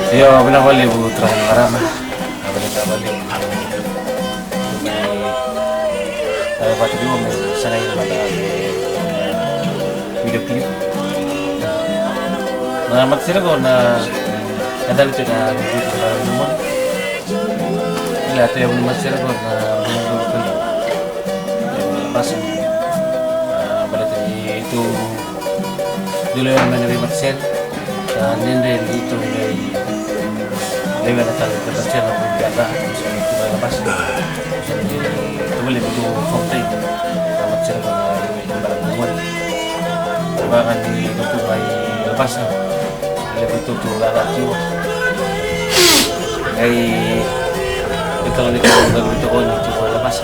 Iyo, binabali po terakhir marama. Binabali. May pati di mo may sanay na mata video clip. Namat sila ko na kadali ito na video na naman. Ila ito yung namat sila ko na video clip. Basta balik itu dulu yang menerima sen dan nende itu dari lewat natal tercel aku biasa misalnya itu lepas jadi itu boleh itu fontai amat sen barang umum bahkan di itu lepas lebih itu tuh agak tiu itu kalau itu lepas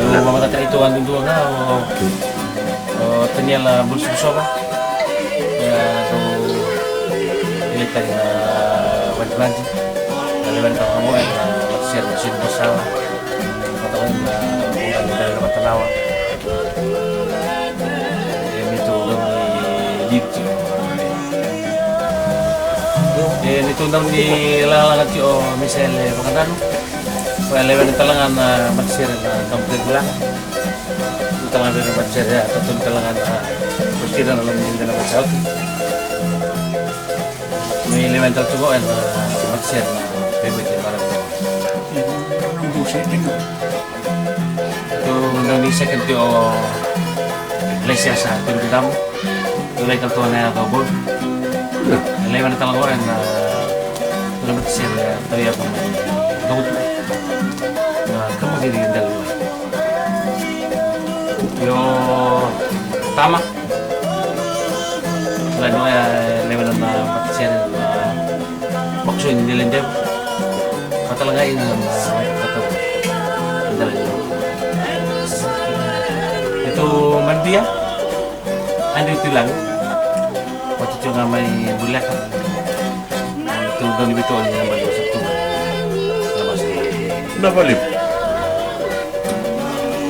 yung mga itu andun doon na tanyala bulso ba kaya ito ilitan na banti naliwan ka mo ay magsir na sin masawa matawin na unang nila na matanawa yung ito doon ni dito ito doon ni lalangat yung Michelle Pagkandano kaya lewan ng talangan na magsir na complete lang talangan dari magsir ya atau talangan berkira dalam minda na magsir may lewan tal tugo na magsir na pwede parang Ang buset din. ito nang ni second to iglesia sa Pindam tulay tal tuwa na kabog lewan ng talangan na tulad magsir ya tayo ako dugod kamu gini dalawa yo tama lalu level na patisyan na bakso hindi lang din patalagayin na kataw dalawa itu mandia ando itu lang pati nga may bulak itu daw ni bito niya naman sa tuba Nabalip.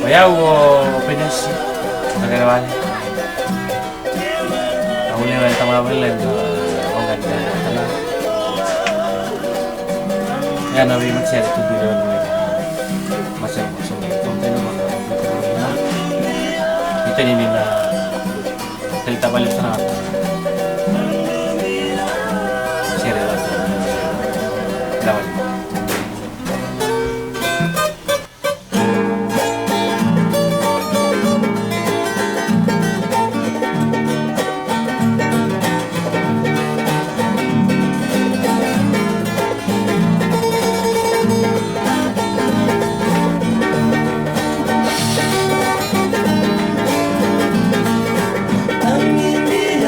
Bayaw Pinas nagagawa niya. Ang huli na itong mga bilan ang ganda na tala. Yan, nabimat siya ito dito na masyal ko sa mga itong tayo mga ito nini na talita balip sa natin. Siya rin lang. Lawan. Angin di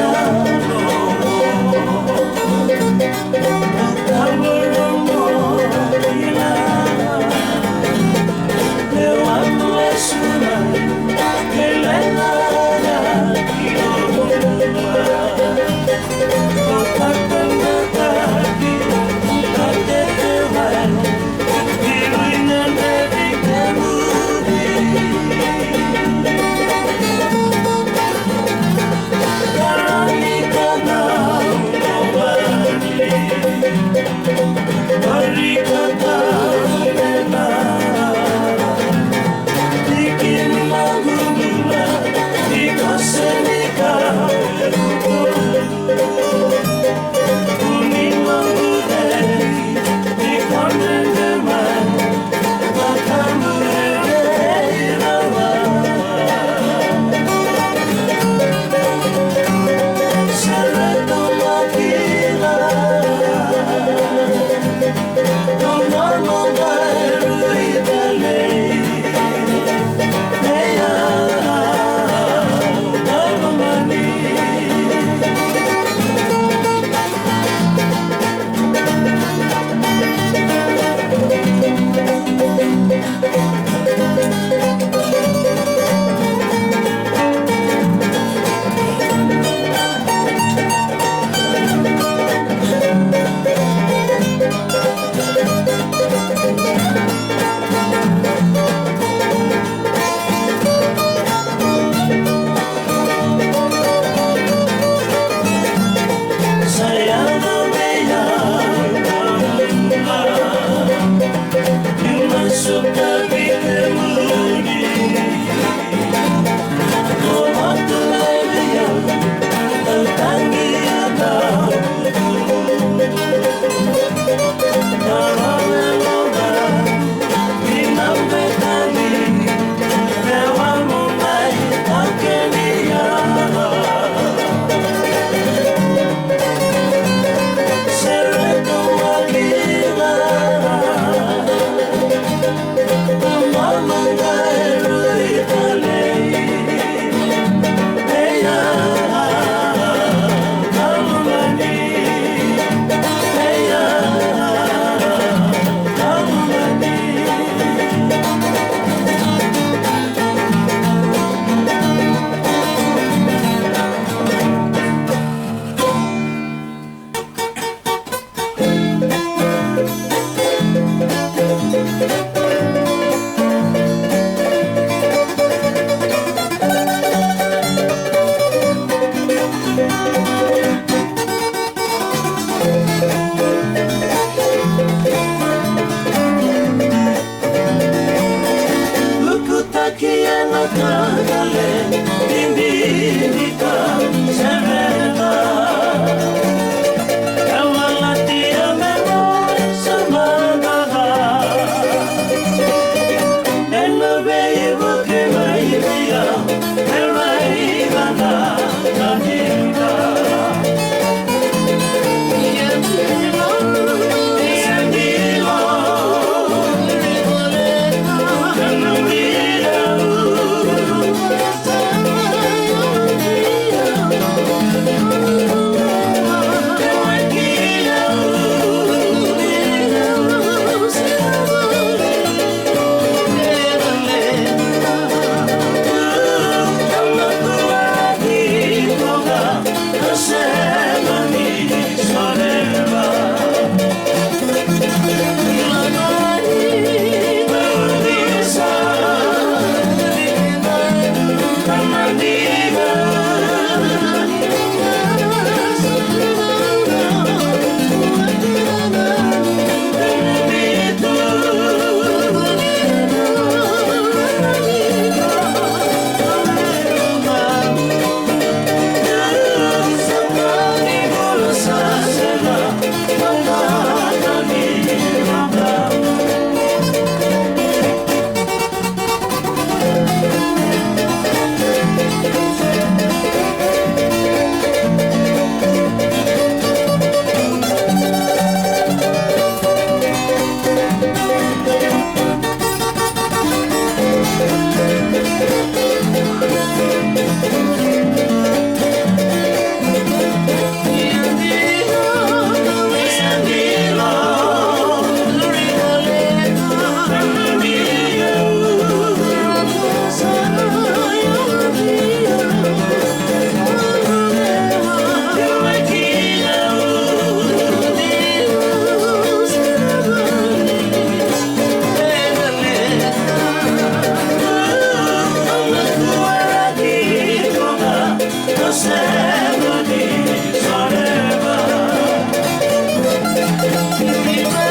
Thank